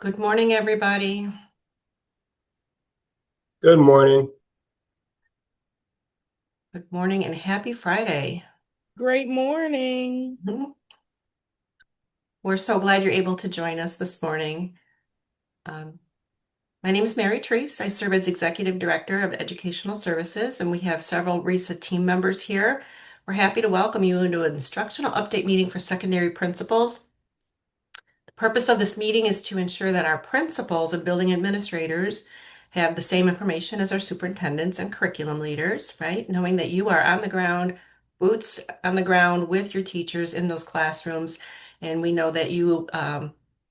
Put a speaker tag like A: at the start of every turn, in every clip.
A: Good morning, everybody.
B: Good morning.
A: Good morning and happy Friday.
C: Great morning.
A: Mhm. We're so glad you're able to join us this morning. Um, my name is Mary Treese. I serve as Executive Director of Educational Services, and we have several RESA team members here. We're happy to welcome you into an instructional update meeting for secondary principals. The purpose of this meeting is to ensure that our principals and building administrators have the same information as our superintendents and curriculum leaders, right? Knowing that you are on the ground, boots on the ground with your teachers in those classrooms. And we know that you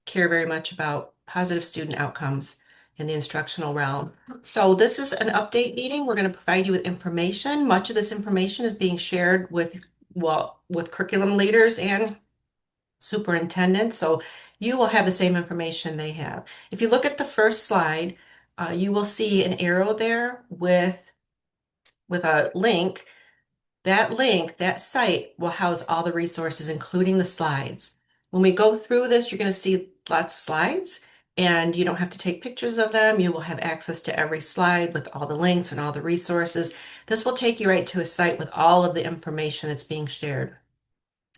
A: care very much about positive student outcomes in the instructional realm. So this is an update meeting. We're going to provide you with information. Much of this information is being shared with curriculum leaders and superintendent, so you will have the same information they have. If you look at the first slide, you will see an arrow there with a link. That link, that site will house all the resources, including the slides. When we go through this, you're going to see lots of slides, and you don't have to take pictures of them. You will have access to every slide with all the links and all the resources. This will take you right to a site with all of the information that's being shared.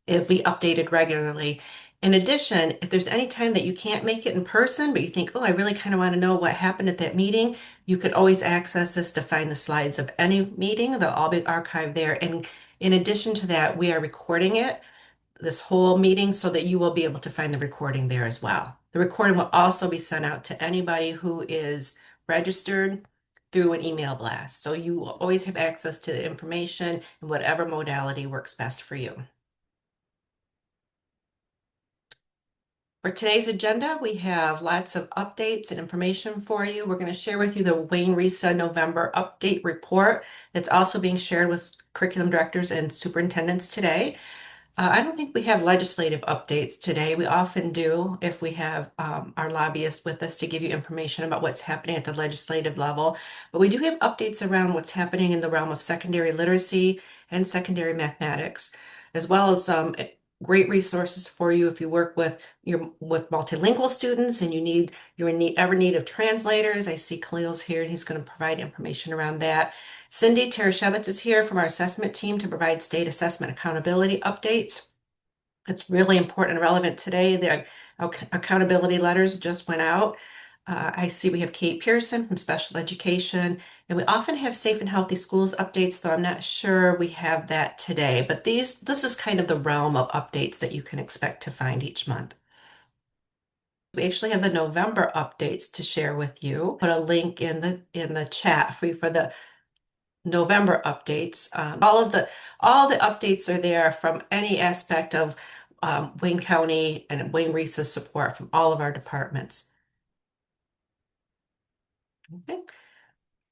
A: It'll be updated regularly. In addition, if there's any time that you can't make it in person, but you think, oh, I really kind of want to know what happened at that meeting, you could always access this to find the slides of any meeting. They'll all be archived there. And in addition to that, we are recording it, this whole meeting, so that you will be able to find the recording there as well. The recording will also be sent out to anybody who is registered through an email blast. So you will always have access to the information in whatever modality works best for you. For today's agenda, we have lots of updates and information for you. We're going to share with you the Wayne RESA November update report that's also being shared with curriculum directors and superintendents today. I don't think we have legislative updates today. We often do if we have our lobbyists with us to give you information about what's happening at the legislative level. But we do have updates around what's happening in the realm of secondary literacy and secondary mathematics, as well as some great resources for you if you work with multilingual students and you're in need of translators. I see Khalil's here and he's going to provide information around that. Cindy Tereshevitz is here from our assessment team to provide state assessment accountability updates. It's really important and relevant today. The accountability letters just went out. I see we have Kate Pearson from special education, and we often have safe and healthy schools updates, though I'm not sure we have that today. But this is kind of the realm of updates that you can expect to find each month. We actually have the November updates to share with you. Put a link in the chat for you for the November updates. All the updates are there from any aspect of Wayne County and Wayne RESA's support from all of our departments. Okay.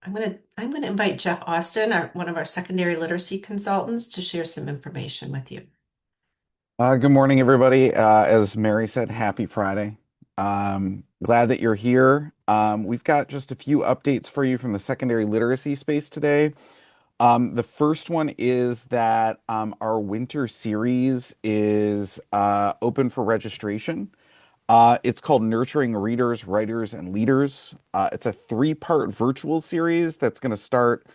A: I'm gonna invite Jeff Austin, one of our secondary literacy consultants, to share some information with you.
D: Good morning, everybody. As Mary said, happy Friday. Glad that you're here. We've got just a few updates for you from the secondary literacy space today. The first one is that our winter series is open for registration. It's called Nurturing Readers, Writers, and Leaders. It's a three-part virtual series that's going to start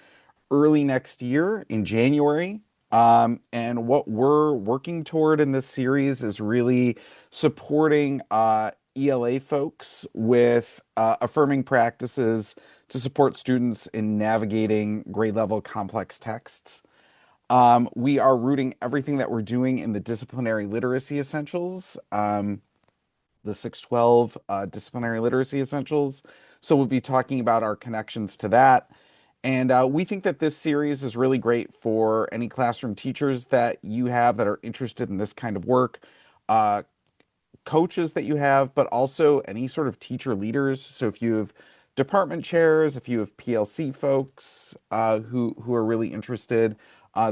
D: early next year in January. And what we're working toward in this series is really supporting ELA folks with affirming practices to support students in navigating grade level complex texts. We are rooting everything that we're doing in the disciplinary literacy essentials, the 612 disciplinary literacy essentials. So we'll be talking about our connections to that. And we think that this series is really great for any classroom teachers that you have that are interested in this kind of work, uh, coaches that you have, but also any sort of teacher leaders. So if you have department chairs, if you have PLC folks who are really interested,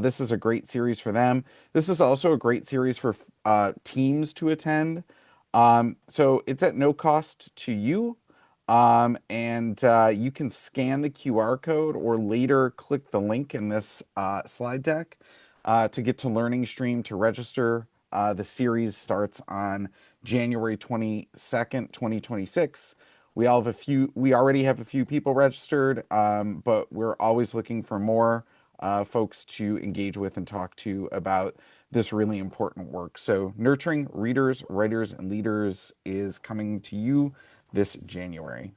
D: this is a great series for them. This is also a great series for teams to attend. So it's at no cost to you. And you can scan the QR code or later click the link in this slide deck to get to Learning Stream to register. The series starts on January 22nd, 2026. We already have a few people registered, but we're always looking for more folks to engage with and talk to about this really important work. So, Nurturing Readers, Writers, and Leaders is coming to you this January.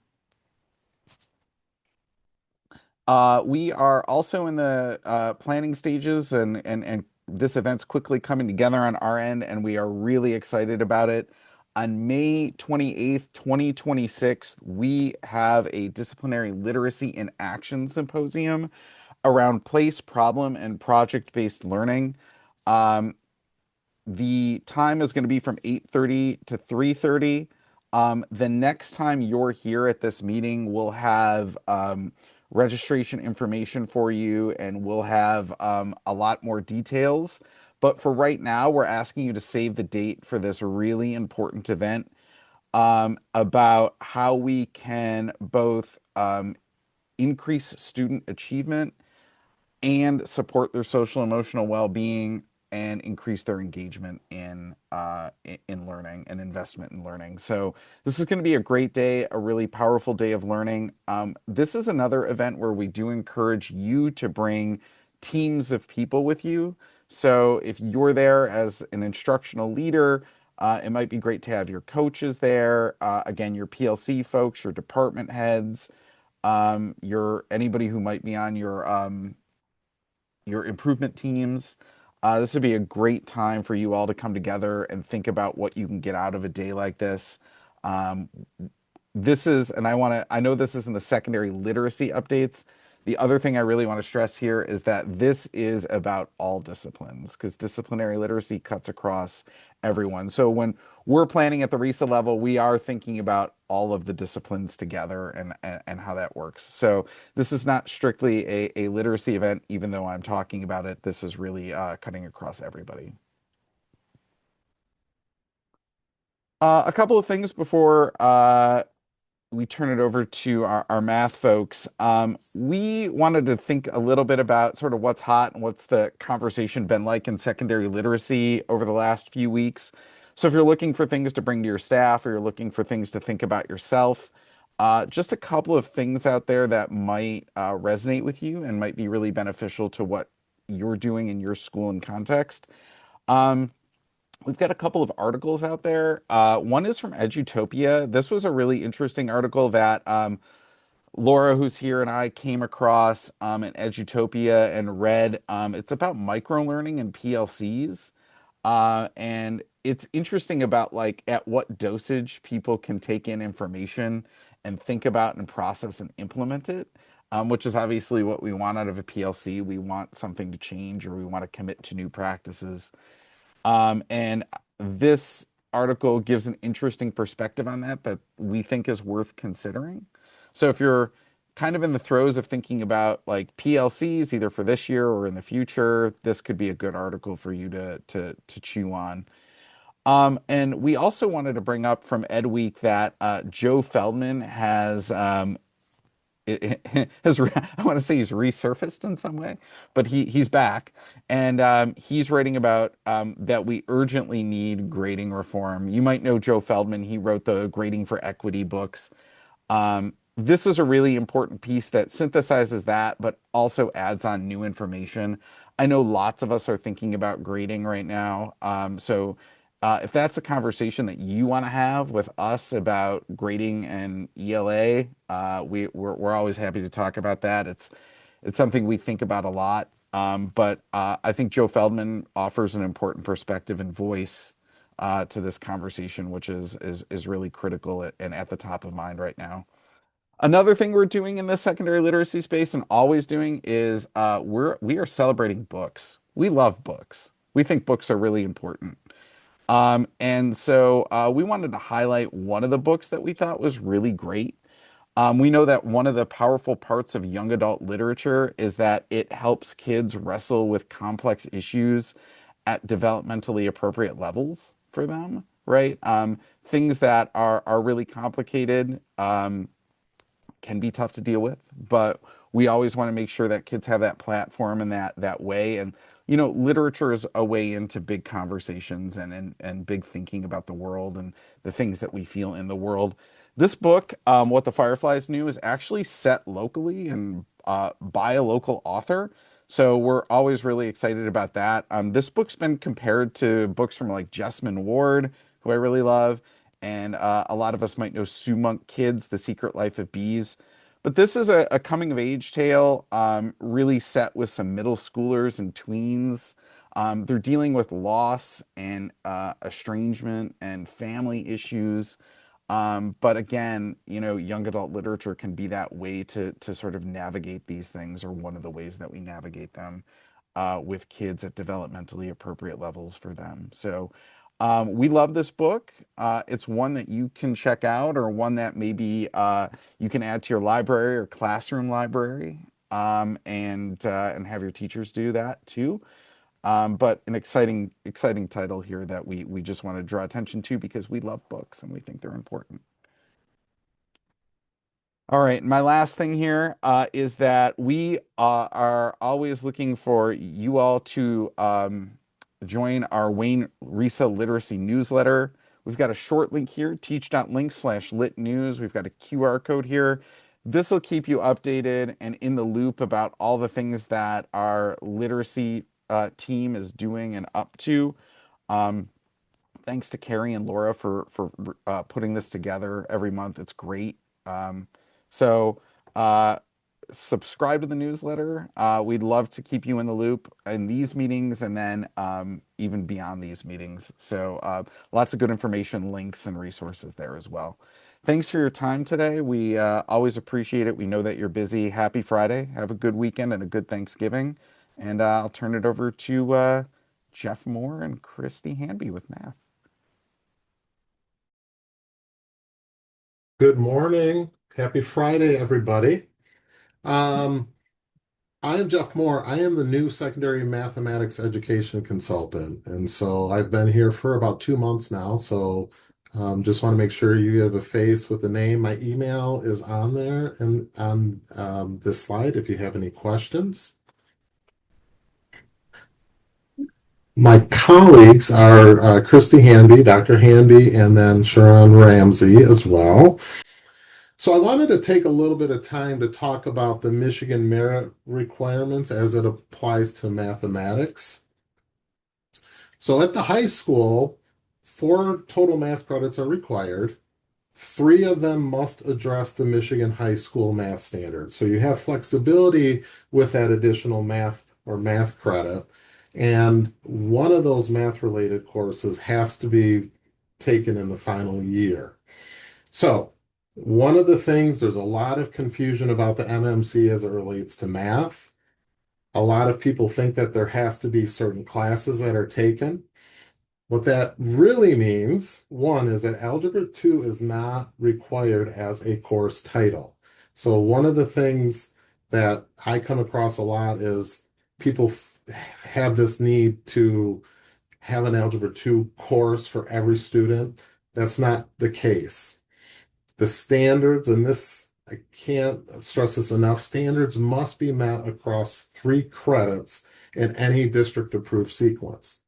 D: We are also in the planning stages, and this event's quickly coming together on our end, and we are really excited about it. On May 28th, 2026, we have a disciplinary literacy in action symposium around place, problem, and project-based learning. Um, the time is going to be from 8:30 to 3:30. The next time you're here at this meeting, we'll have registration information for you, and we'll have a lot more details. But for right now, we're asking you to save the date for this really important event about how we can both increase student achievement and support their social emotional well-being and increase their engagement in learning and investment in learning. So this is going to be a great day, a really powerful day of learning. This is another event where we do encourage you to bring teams of people with you. So if you're there as an instructional leader, it might be great to have your coaches there. Again, your PLC folks, your department heads, your anybody who might be on your improvement teams. This would be a great time for you all to come together and think about what you can get out of a day like this. Um, this is, and I know this is in the secondary literacy updates. The other thing I really want to stress here is that this is about all disciplines because disciplinary literacy cuts across everyone. So when we're planning at the RESA level, we are thinking about all of the disciplines together and how that works. So this is not strictly a literacy event, even though I'm talking about it. This is really cutting across everybody. A couple of things before we turn it over to our math folks. We wanted to think a little bit about sort of what's hot and what's the conversation been like in secondary literacy over the last few weeks. So if you're looking for things to bring to your staff or you're looking for things to think about yourself, just a couple of things out there that might resonate with you and might be really beneficial to what you're doing in your school and context. Um, We've got a couple of articles out there. One is from Edutopia. This was a really interesting article that Laura, who's here, and I came across in Edutopia and read. It's about microlearning and PLCs. And it's interesting about like at what dosage people can take in information and think about and process and implement it, which is obviously what we want out of a PLC. We want something to change or we want to commit to new practices. And this article gives an interesting perspective on that we think is worth considering. So if you're kind of in the throes of thinking about like PLCs, either for this year or in the future, this could be a good article for you to chew on. And we also wanted to bring up from Ed Week that Joe Feldman has I want to say he's resurfaced in some way, but he's back, and he's writing about that we urgently need grading reform. You might know Joe Feldman. He wrote the Grading for Equity books. This is a really important piece that synthesizes that, but also adds on new information. I know lots of us are thinking about grading right now. So if that's a conversation that you want to have with us about grading and ELA, we're always happy to talk about that. It's something we think about a lot. But I think Joe Feldman offers an important perspective and voice to this conversation, which is really critical and at the top of mind right now. Another thing we're doing in the secondary literacy space and always doing is we are celebrating books. We love books. We think books are really important. And so we wanted to highlight one of the books that we thought was really great. We know that one of the powerful parts of young adult literature is that it helps kids wrestle with complex issues at developmentally appropriate levels for them, right? Things that are really complicated can be tough to deal with, but we always want to make sure that kids have that platform and that way. And literature is a way into big conversations and big thinking about the world and the things that we feel in the world. This book, What the Fireflies Knew, is actually set locally and by a local author. So we're always really excited about that. This book's been compared to books from like Jessamine Ward, who I really love, and a lot of us might know Sue Monk Kids, The Secret Life of Bees. But this is a coming of age tale, really set with some middle schoolers and tweens. They're dealing with loss and estrangement and family issues. But again, young adult literature can be that way to sort of navigate these things, or one of the ways that we navigate them with kids at developmentally appropriate levels for them. So we love this book. It's one that you can check out, or one that maybe you can add to your library or classroom library, and have your teachers do that too. But an exciting title here that we just want to draw attention to because we love books and we think they're important. All right, my last thing here is that we are always looking for you all to join our Wayne RESA Literacy newsletter. We've got a short link here, teach.link/lit news. We've got a QR code here. This will keep you updated and in the loop about all the things that our literacy team is doing and up to. Um, Thanks to Carrie and Laura for putting this together every month. It's great. So uh, subscribe to the newsletter. We'd love to keep you in the loop in these meetings, and then even beyond these meetings. So lots of good information, links, and resources there as well. Thanks for your time today. We always appreciate it. We know that you're busy. Happy Friday. Have a good weekend and a good Thanksgiving. And I'll turn it over to Jeff Moore and Christy Hanby with math.
B: Good morning. Happy Friday, everybody. Um, I'm Jeff Moore. I am the new secondary mathematics education consultant. And so I've been here for about 2 months now. So just want to make sure you have a face with the name. My email is on there and on this slide if you have any questions. My colleagues are Christy Hanby, Dr. Hanby, and then Sharon Ramsey as well. So I wanted to take a little bit of time to talk about the Michigan merit requirements as it applies to mathematics. So at the high school, 4 total math credits are required. 3 of them must address the Michigan high school math standards. So you have flexibility with that additional math or math credit. And one of those math related courses has to be taken in the final year. So one of the things, there's a lot of confusion about the MMC as it relates to math. A lot of people think that there has to be certain classes that are taken. What that really means, one, is that Algebra 2 is not required as a course title. So one of the things that I come across a lot is people have this need to have an Algebra 2 course for every student. That's not the case. The standards, and this, I can't stress this enough, standards must be met across 3 credits in any district-approved sequence.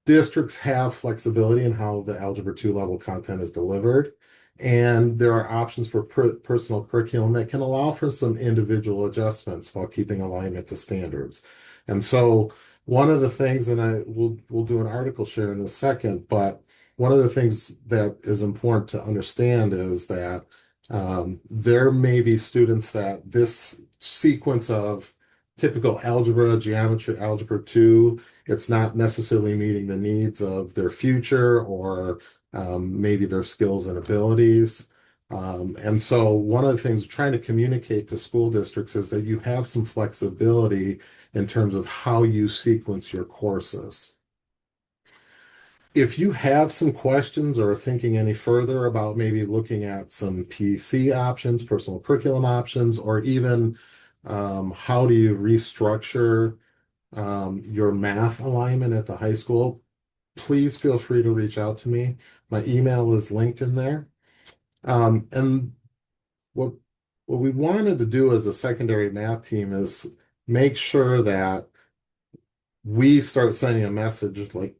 B: Districts have flexibility in how the Algebra 2 level content is delivered, and there are options for personal curriculum that can allow for some individual adjustments while keeping alignment to standards. And so one of the things, and we'll do an article share in a second, but one of the things that is important to understand is that there may be students that this sequence of typical algebra, geometry, Algebra 2, it's not necessarily meeting the needs of their future or maybe their skills and abilities. And so one of the things we're trying to communicate to school districts is that you have some flexibility in terms of how you sequence your courses. If you have some questions or are thinking any further about maybe looking at some PC options, personal curriculum options, or even how do you restructure your math alignment at the high school, please feel free to reach out to me. My email is linked in there. And what what we wanted to do as a secondary math team is make sure that we start sending a message like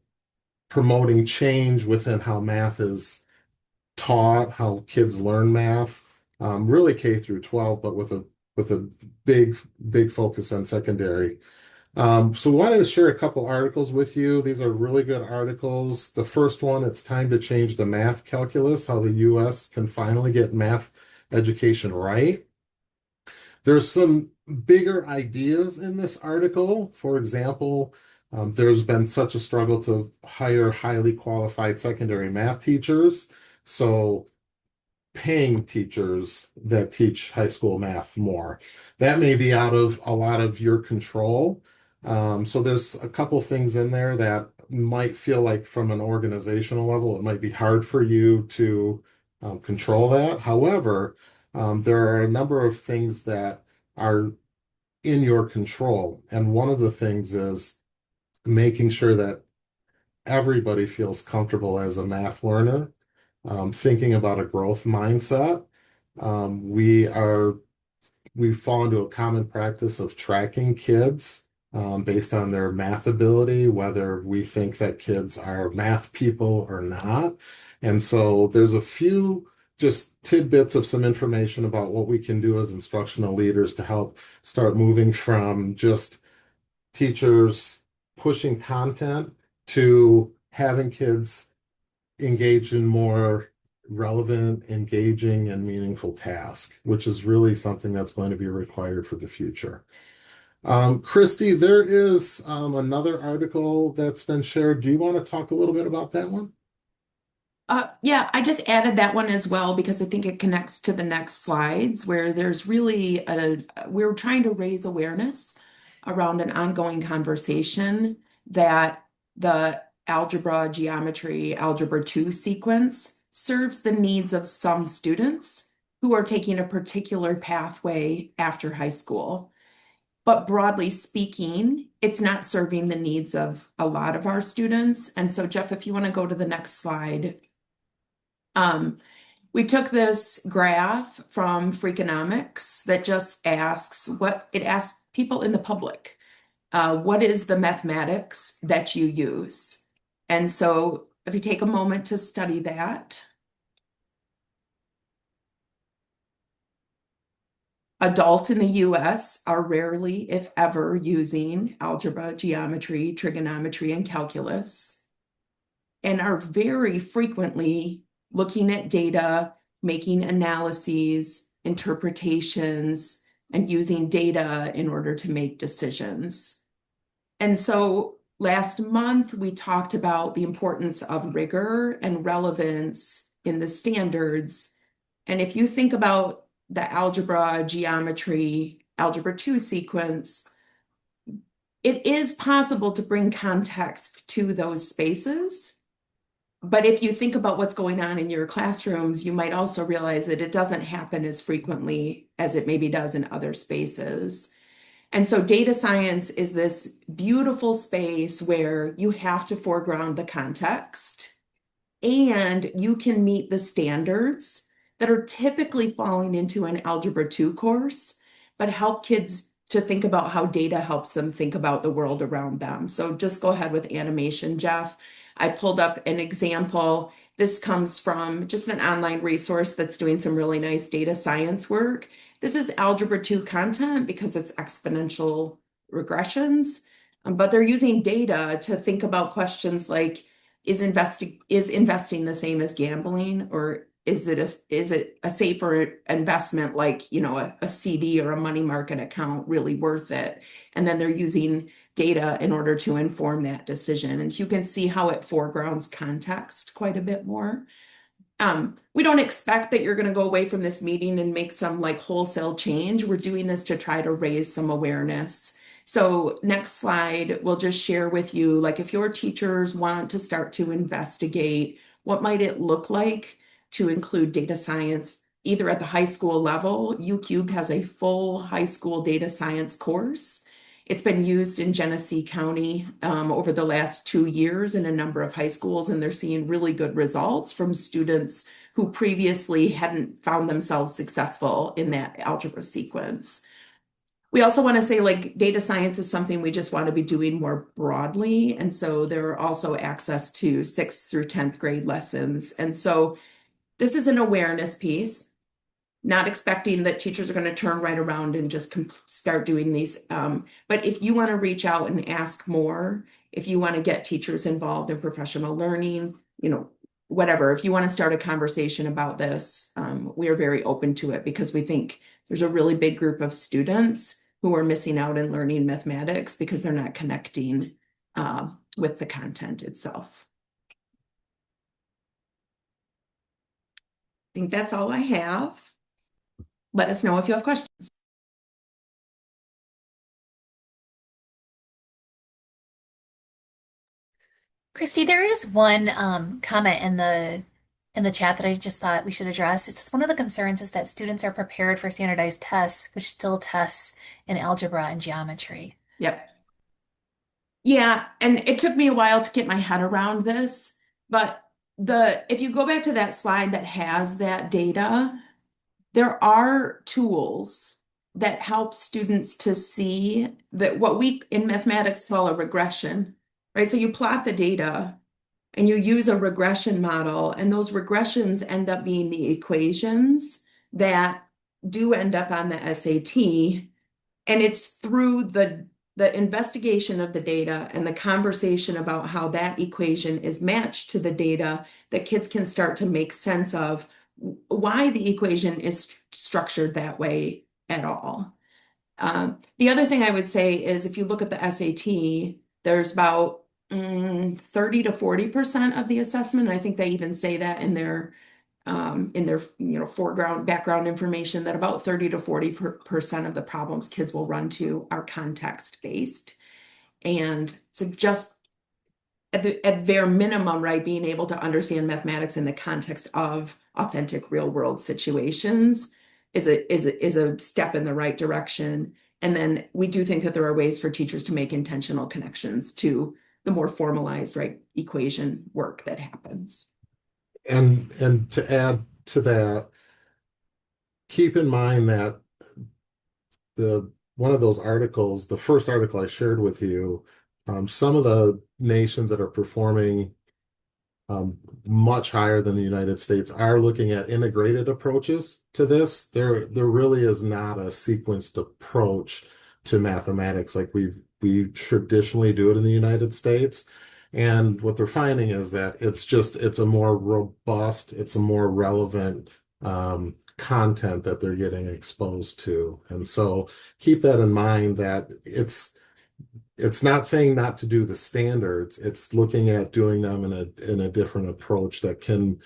B: promoting change within how math is taught, how kids learn math, really K through 12, but with a big focus on secondary. So I wanted to share a couple articles with you. These are really good articles. The first one, it's time to change the math calculus, how the US can finally get math education right. There's some bigger ideas in this article. For example, there's been such a struggle to hire highly qualified secondary math teachers. So paying teachers that teach high school math more. That may be out of a lot of your control. So there's a couple things in there that might feel like from an organizational level, it might be hard for you to control that. However, there are a number of things that are in your control. And one of the things is making sure that everybody feels comfortable as a math learner, thinking about a growth mindset. Um, we are we fall into a common practice of tracking kids based on their math ability, whether we think that kids are math people or not. And so there's a few just tidbits of some information about what we can do as instructional leaders to help start moving from just teachers pushing content to having kids engage in more relevant, engaging, and meaningful tasks, which is really something that's going to be required for the future. Christy, there is another article that's been shared. Do you want to talk a little bit about that one?
C: Yeah, I just added that one as well because I think it connects to the next slides where there's really we're trying to raise awareness around an ongoing conversation that the algebra, geometry, algebra 2 sequence serves the needs of some students who are taking a particular pathway after high school. But broadly speaking, it's not serving the needs of a lot of our students. And so, Jeff, if you want to go to the next slide. We took this graph from Freakonomics that just asks it asks people in the public, what is the mathematics that you use? And so if you take a moment to study that, adults in the US are rarely, if ever, using algebra, geometry, trigonometry, and calculus, and are very frequently looking at data, making analyses, interpretations, and using data in order to make decisions. And so last month, we talked about the importance of rigor and relevance in the standards. And if you think about the algebra, geometry, algebra 2 sequence, it is possible to bring context to those spaces. But if you think about what's going on in your classrooms, you might also realize that it doesn't happen as frequently as it maybe does in other spaces. And so data science is this beautiful space where you have to foreground the context and you can meet the standards that are typically falling into an Algebra 2 course, but help kids to think about how data helps them think about the world around them. So just go ahead with animation, Jeff. I pulled up an example. This comes from just an online resource that's doing some really nice data science work. This is Algebra 2 content because it's exponential regressions, but they're using data to think about questions like, is investing the same as gambling, or is it a safer investment like, a CD or a money market account really worth it? And then they're using data in order to inform that decision. And you can see how it foregrounds context quite a bit more. We don't expect that you're going to go away from this meeting and make some like wholesale change. We're doing this to try to raise some awareness. So next slide, we'll just share with you, like if your teachers want to start to investigate, what might it look like to include data science, either at the high school level. UCubed has a full high school data science course. It's been used in Genesee County over the last 2 years in a number of high schools, and they're seeing really good results from students who previously hadn't found themselves successful in that algebra sequence. We also want to say like data science is something we just want to be doing more broadly. And so there are also access to 6th through 10th grade lessons. And so this is an awareness piece, not expecting that teachers are going to turn right around and just start doing these. But if you want to reach out and ask more, if you want to get teachers involved in professional learning, whatever, if you want to start a conversation about this, we are very open to it because we think there's a really big group of students who are missing out in learning mathematics because they're not connecting with the content itself. I think that's all I have. Let us know if you have questions.
E: Christy, there is one comment in the chat that I just thought we should address. It says one of the concerns is that students are prepared for standardized tests, which still tests in algebra and geometry.
C: Yep. Yeah, and it took me a while to get my head around this, but if you go back to that slide that has that data, there are tools that help students to see that what we in mathematics call a regression, right? So you plot the data and you use a regression model, and those regressions end up being the equations that do end up on the SAT. And it's through the investigation of the data and the conversation about how that equation is matched to the data that kids can start to make sense of why the equation is structured that way at all. The other thing I would say is if you look at the SAT, there's about 30 to 40% of the assessment. I think they even say that in their foreground background information that about 30 to 40% of the problems kids will run to are context based. And so just at their minimum, right, being able to understand mathematics in the context of authentic real world situations is a step in the right direction. And then we do think that there are ways for teachers to make intentional connections to the more formalized, right, equation work that happens.
B: And to add to that, keep in mind that one of those articles, the first article I shared with you, some of the nations that are performing much higher than the United States are looking at integrated approaches to this. There really is not a sequenced approach to mathematics like we traditionally do it in the United States. And what they're finding is that it's a more robust, it's a more relevant content that they're getting exposed to. And so keep that in mind that it's not saying not to do the standards. It's looking at doing them in a different approach that can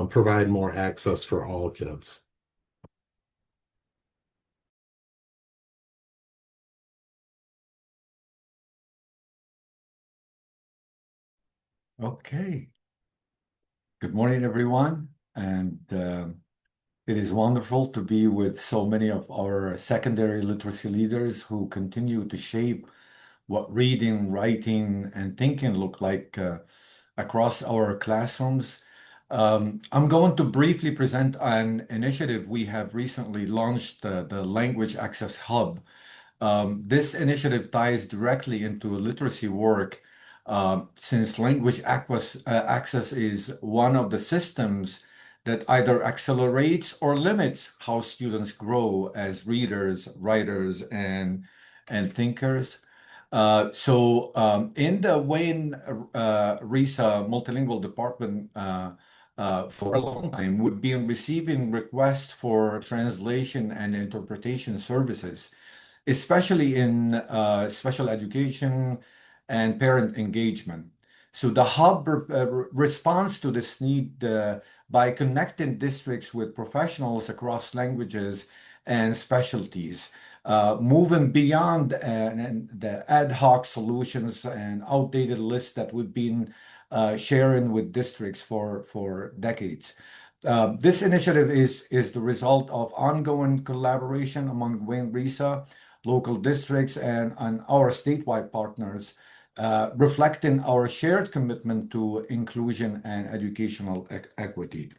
B: provide more access for all kids.
F: Okay. Good morning, everyone. And it is wonderful to be with so many of our secondary literacy leaders who continue to shape what reading, writing, and thinking look like across our classrooms. I'm going to briefly present an initiative we have recently launched, the Language Access Hub. This initiative ties directly into literacy work since access is one of the systems that either accelerates or limits how students grow as readers, writers, and thinkers. In the Wayne RESA multilingual department, for a long time, we've been receiving requests for translation and interpretation services, especially in special education and parent engagement. So the hub responds to this need by connecting districts with professionals across languages and specialties, moving beyond the ad hoc solutions and outdated lists that we've been sharing with districts for decades. This initiative is the result of ongoing collaboration among Wayne RESA, local districts, and our statewide partners, reflecting our shared commitment to inclusion and educational equity.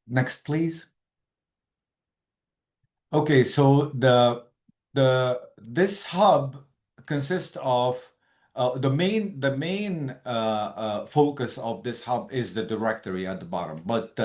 F: Next, please. Okay, so this hub consists of the main focus of this hub is the directory at the bottom. But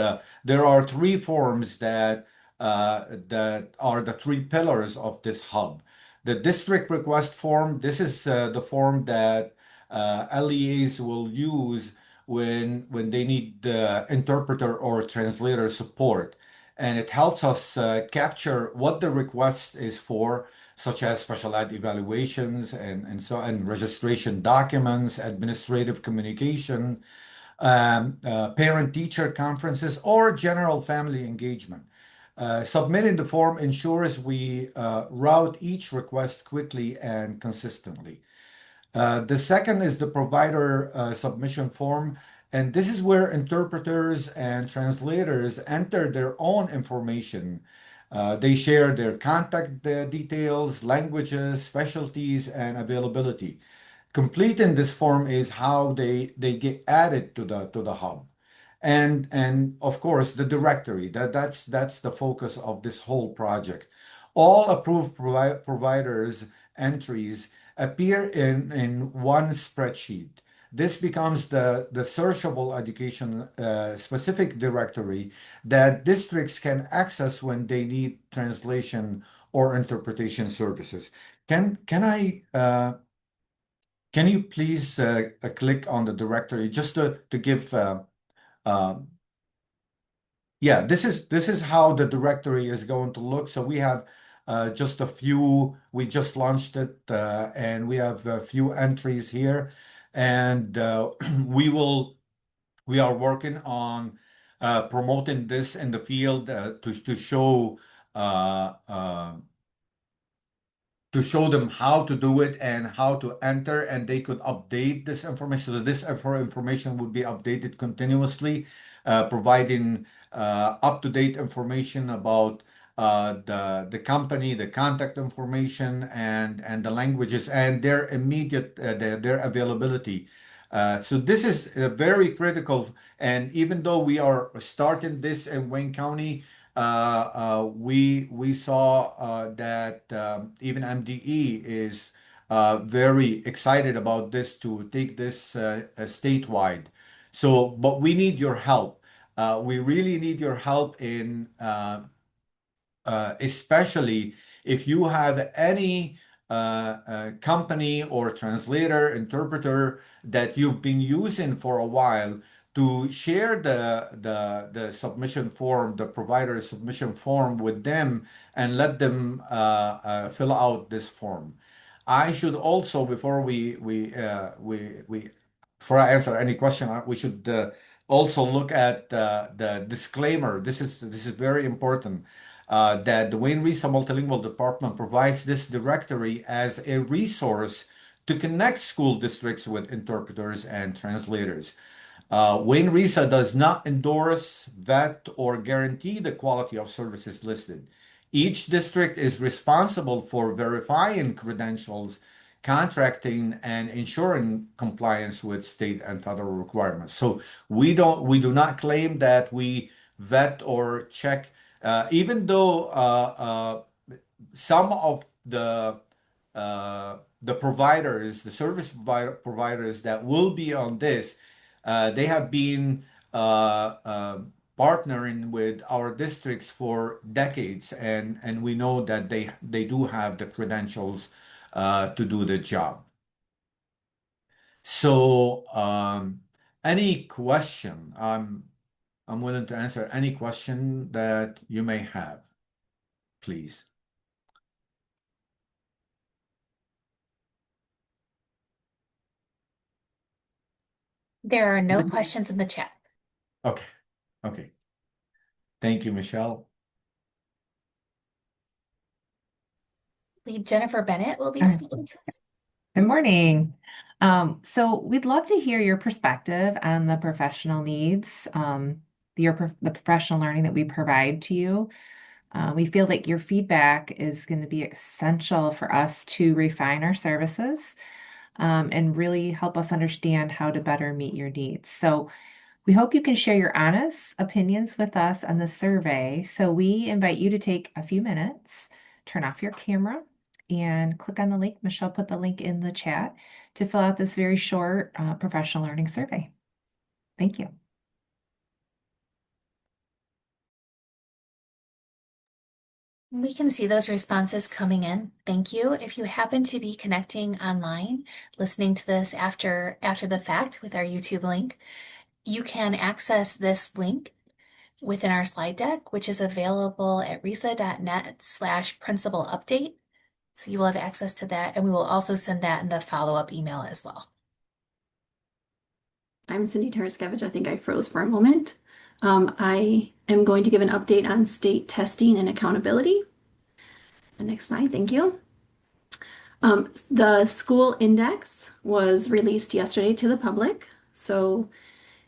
F: there are three forms that are the three pillars of this hub. The district request form. This is the form that LEAs will use when they need interpreter or translator support, and it helps us capture what the request is for, such as special ed evaluations and registration documents, administrative communication, parent-teacher conferences, or general family engagement. Submitting the form ensures we route each request quickly and consistently. The second is the provider submission form, and this is where interpreters and translators enter their own information. They share their contact details, languages, specialties, and availability. Completing this form is how they get added to the hub. And of course the directory. That's the focus of this whole project. All approved providers entries appear in one spreadsheet. This becomes the searchable education specific directory that districts can access when they need translation or interpretation services. Can you please click on the directory just to give uh, yeah, this is how the directory is going to look. So we have just a few. We just launched it, and we have a few entries here, and we are working on promoting this in the field uh, uh, to show them how to do it and how to enter, and they could update this information. So this information would be updated continuously, providing up-to-date information about the company, the contact information, and the languages and their immediate their availability. So this is very critical. And even though we are starting this in Wayne County, we saw that even MDE is very excited about this to take this statewide. So, but we need your help. We really need your help in especially if you have any company or translator, interpreter that you've been using for a while, to share the submission form, the provider submission form with them, and let them fill out this form. I should also, before before I answer any question, we should also look at the disclaimer. This is very important, that the Wayne RESA Multilingual Department provides this directory as a resource to connect school districts with interpreters and translators. Wayne RESA does not endorse, vet, or guarantee the quality of services listed. Each district is responsible for verifying credentials, contracting, and ensuring compliance with state and federal requirements. So we do not claim that we vet or check, even though some of the providers, the providers that will be on this, they have been partnering with our districts for decades, and we know that they do have the credentials to do the job. So, any question? I'm willing to answer any question that you may have, please.
E: There are no questions in the chat.
F: Okay, okay. Thank you, Michelle.
E: Lead Jennifer Bennett will be
G: Hi.
E: speaking to us.
G: Good morning. So we'd love to hear your perspective on the professional needs, the professional learning that we provide to you. We feel like your feedback is going to be essential for us to refine our services, and really help us understand how to better meet your needs. So We hope you can share your honest opinions with us on the survey. So we invite you to take a few minutes, turn off your camera, and click on the link. Michelle put the link in the chat to fill out this very short professional learning survey. Thank you.
E: We can see those responses coming in. Thank you. If you happen to be connecting online, listening to this after the fact with our YouTube link, you can access this link within our slide deck, which is available at resa.net/principal update. So you will have access to that, and we will also send that in the follow-up email as well.
H: I'm Cindy Taraskevich. I think I froze for a moment. I am going to give an update on state testing and accountability. The next slide, thank you. The school index was released yesterday to the public, so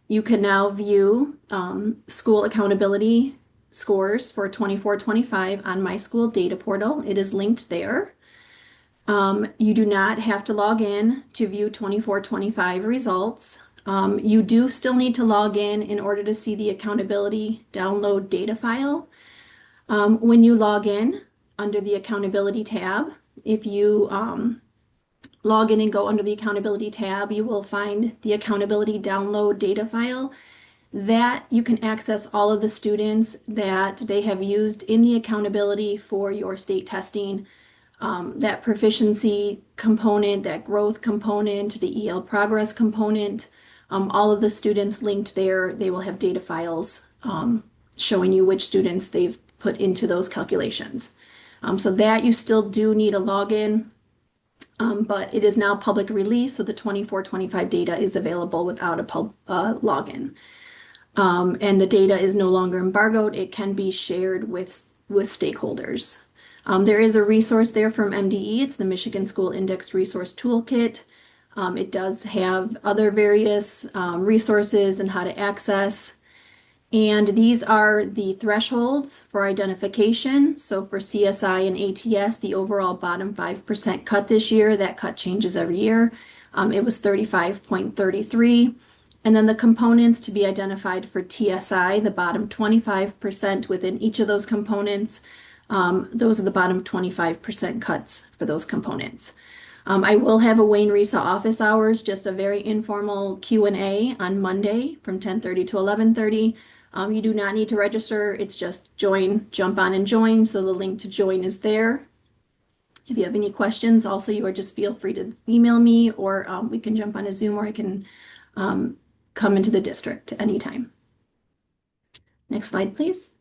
H: you can now view school accountability scores for 24-25 on my school data portal. It is linked there. You do not have to log in to view 24-25 results. You do still need to log in order to see the accountability download data file. When you log in under the accountability tab, if you log in and go under the accountability tab, you will find the accountability download data file that you can access all of the students that they have used in the accountability for your state testing. That proficiency component, that growth component, the EL progress component, all of the students linked there, they will have data files showing you which students they've put into those calculations. So that you still do need a login, but it is now public release, so the 24-25 data is available without a login. And the data is no longer embargoed. It can be shared with stakeholders. There is a resource there from MDE. It's the Michigan School Index Resource Toolkit. It does have other various resources and how to access. And these are the thresholds for identification. So for CSI and ATS, the overall bottom 5% cut this year, that cut changes every year. It was 35.33. And then the components to be identified for TSI, the bottom 25% within each of those components. Those are the bottom 25% cuts for those components. I will have a Wayne RESA office hours, just a very informal Q&A on Monday from 10:30 to 11:30. You do not need to register. It's just join, jump on and join. So the link to join is there. If you have any questions, also you are just feel free to email me, or we can jump on a Zoom, or I can come into the district anytime. Next slide, please.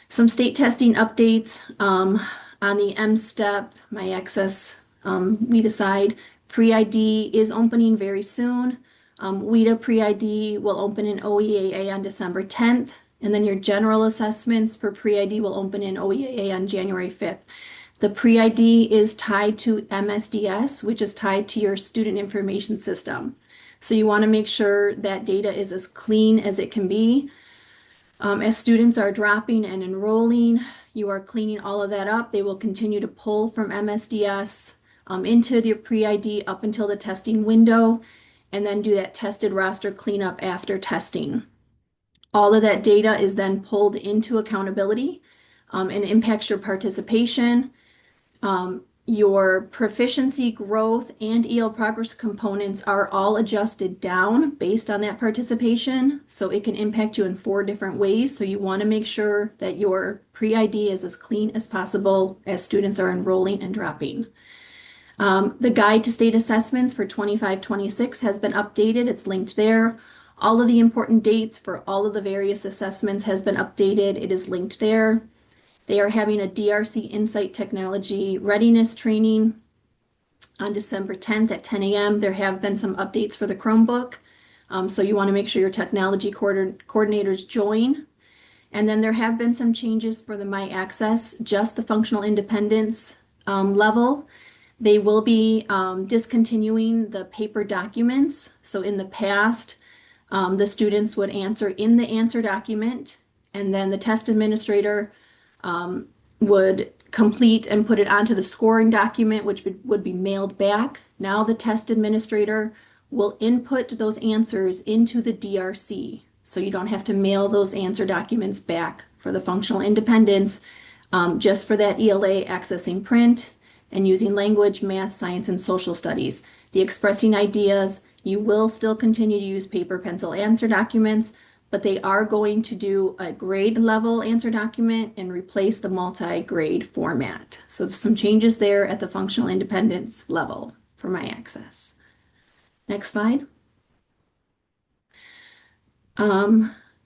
H: Some state testing updates on the M-STEP, My Access, we decide pre-ID is opening very soon. WIDA pre-ID will open in OEAA on December 10th, and then your general assessments for pre-ID will open in OEAA on January 5th. The pre-ID is tied to MSDS, which is tied to your student information system. So you want to make sure that data is as clean as it can be. As students are dropping and enrolling, you are cleaning all of that up. They will continue to pull from MSDS into the pre-ID up until the testing window, and then do that tested roster cleanup after testing. All of that data is then pulled into accountability and impacts your participation. Your proficiency, growth, and EL progress components are all adjusted down based on that participation. So it can impact you in 4 different ways. So you want to make sure that your pre-ID is as clean as possible as students are enrolling and dropping. The guide to state assessments for 25-26 has been updated. It's linked there. All of the important dates for all of the various assessments has been updated. It is linked there. They are having a DRC Insight Technology Readiness Training on December 10th at 10 a.m. There have been some updates for the Chromebook, so you want to make sure your technology coordinators join. And then there have been some changes for the My Access, just the functional independence level. They will be discontinuing the paper documents. So in the past, the students would answer in the answer document, and then the test administrator would complete and put it onto the scoring document, which would be mailed back. Now the test administrator will input those answers into the DRC. So you don't have to mail those answer documents back for the functional independence, just for that ELA accessing print and using language, math, science, and social studies. The expressing ideas, you will still continue to use paper, pencil answer documents, but they are going to do a grade level answer document and replace the multi-grade format. So there's some changes there at the functional independence level for my access. Next slide.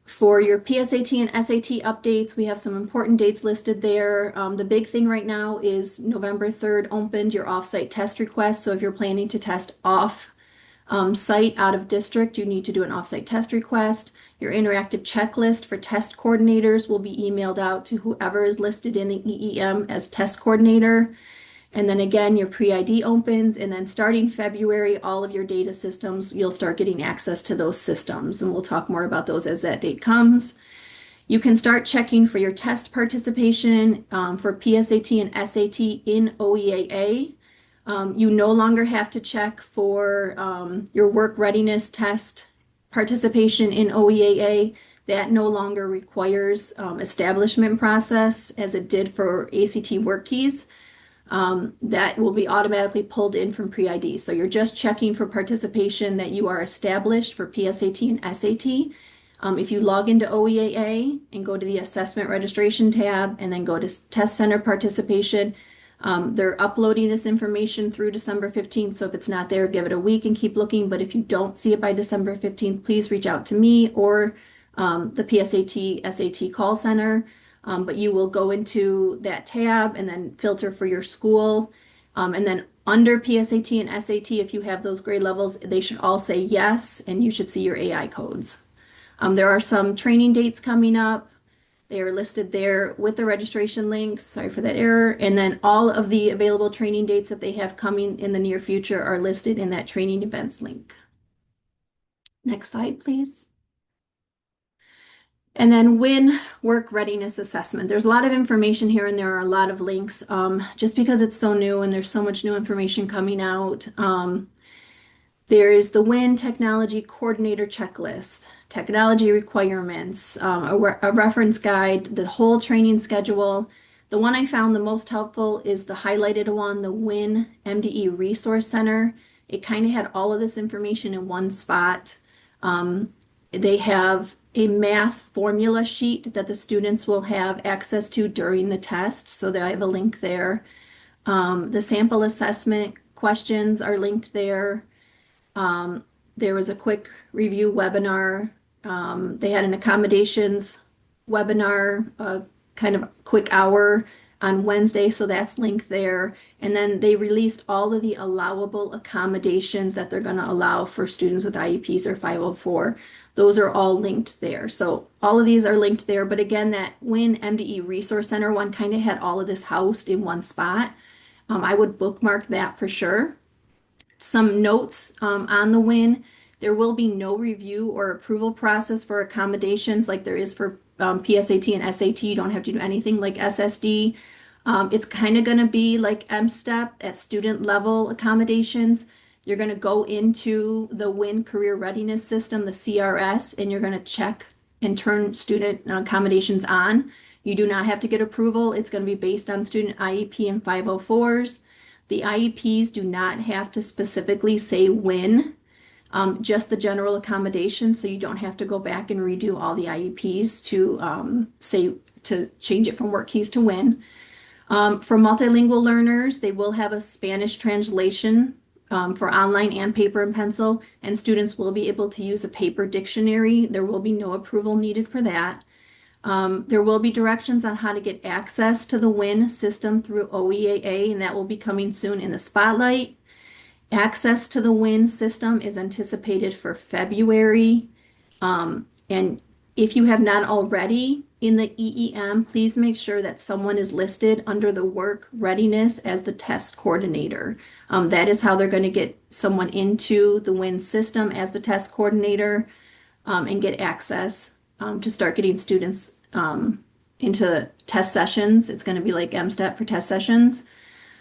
H: For your PSAT and SAT updates, we have some important dates listed there. The big thing right now is November 3rd opened your offsite test request. So if you're planning to test off site out of district, you need to do an offsite test request. Your interactive checklist for test coordinators will be emailed out to whoever is listed in the EEM as test coordinator. And then again, your pre-ID opens, and then starting February, all of your data systems, you'll start getting access to those systems. And we'll talk more about those as that date comes. You can start checking for your test participation for PSAT and SAT in OEAA. You no longer have to check for your work readiness test participation in OEAA. That no longer requires establishment process as it did for ACT work keys. That will be automatically pulled in from pre-ID. So you're just checking for participation that you are established for PSAT and SAT. If you log into OEAA and go to the assessment registration tab and then go to test center participation, they're uploading this information through December 15th. So if it's not there, give it a week and keep looking. But if you don't see it by December 15th, please reach out to me or the PSAT SAT call center. But you will go into that tab and then filter for your school. And then under PSAT and SAT, if you have those grade levels, they should all say yes, and you should see your AI codes. There are some training dates coming up. They are listed there with the registration links. Sorry for that error. And then all of the available training dates that they have coming in the near future are listed in that training events link. Next slide, please. And then WIN work readiness assessment. There's a lot of information here and there are a lot of links. Just because it's so new and there's so much new information coming out. There is the WIN technology coordinator checklist, technology requirements, a reference guide, the whole training schedule. The one I found the most helpful is the highlighted one, the WIN MDE Resource Center. It kind of had all of this information in one spot. They have a math formula sheet that the students will have access to during the test. So I have a link there. The sample assessment questions are linked there. There was a quick review webinar. They had an accommodations webinar, a kind of quick hour on Wednesday, so that's linked there. And then they released all of the allowable accommodations that they're going to allow for students with IEPs or 504. Those are all linked there. So all of these are linked there. But again, that WIN MDE Resource Center one kind of had all of this housed in one spot. I would bookmark that for sure. Some notes on the WIN. There will be no review or approval process for accommodations like there is for PSAT and SAT. You don't have to do anything like SSD. It's kind of going to be like MSTEP at student level accommodations. You're going to go into the WIN Career Readiness System, the CRS, and you're going to check and turn student accommodations on. You do not have to get approval. It's going to be based on student IEP and 504s. The IEPs do not have to specifically say WIN, just the general accommodations, so you don't have to go back and redo all the IEPs to change it from work keys to WIN. For multilingual learners, they will have a Spanish translation for online and paper and pencil, and students will be able to use a paper dictionary. There will be no approval needed for that. There will be directions on how to get access to the WIN system through OEAA, and that will be coming soon in the spotlight. Access to the WIN system is anticipated for February. And if you have not already in the EEM, please make sure that someone is listed under the work readiness as the test coordinator. That is how they're going to get someone into the WIN system as the test coordinator and get access to start getting students into test sessions. It's going to be like MSTEP for test sessions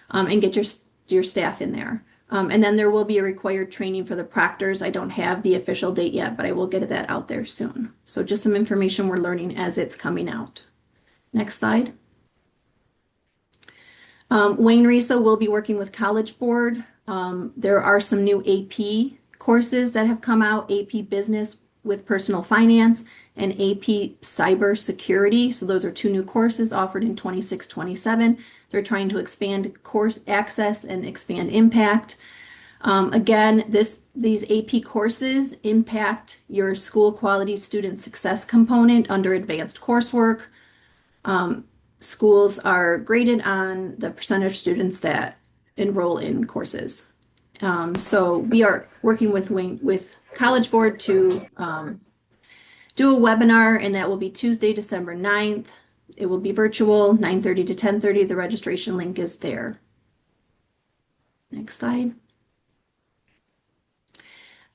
H: and get your staff in there. And then there will be a required training for the proctors. I don't have the official date yet, but I will get that out there soon. So just some information we're learning as it's coming out. Next slide. Wayne RESA will be working with College Board. There are some new AP courses that have come out, AP Business with Personal Finance and AP Cyber Security. So those are two new courses offered in 26-27. They're trying to expand course access and expand impact. Again, these AP courses impact your school quality student success component under advanced coursework. Schools are graded on the percentage of students that enroll in courses. So we are working with College Board to do a webinar, and that will be Tuesday, December 9th. It will be virtual, 9:30 to 10:30. The registration link is there. Next slide.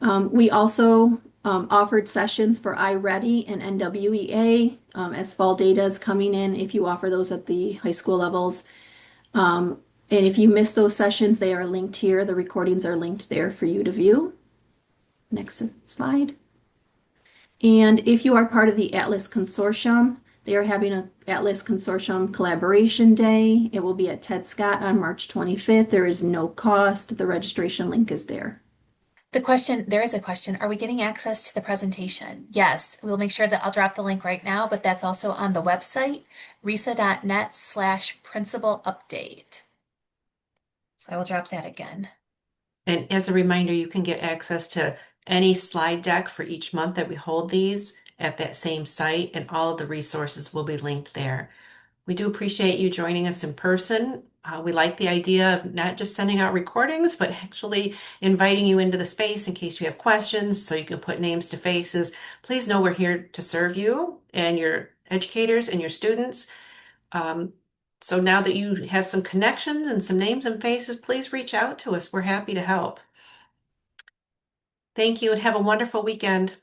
H: We also offered sessions for iReady and NWEA as fall data is coming in if you offer those at the high school levels. And if you miss those sessions, they are linked here. The recordings are linked there for you to view. Next slide. And if you are part of the Atlas Consortium, they are having an Atlas Consortium Collaboration Day. It will be at Ted Scott on March 25th. There is no cost. The registration link is there.
E: There is a question. Are we getting access to the presentation? Yes, we'll make sure that I'll drop the link right now, but that's also on the website, resa.net/principal update. So I will drop that again.
A: And as a reminder, you can get access to any slide deck for each month that we hold these at that same site, and all of the resources will be linked there. We do appreciate you joining us in person. We like the idea of not just sending out recordings, but actually inviting you into the space in case you have questions, so you can put names to faces. Please know we're here to serve you and your educators and your students. So now that you have some connections and some names and faces, please reach out to us. We're happy to help. Thank you and have a wonderful weekend.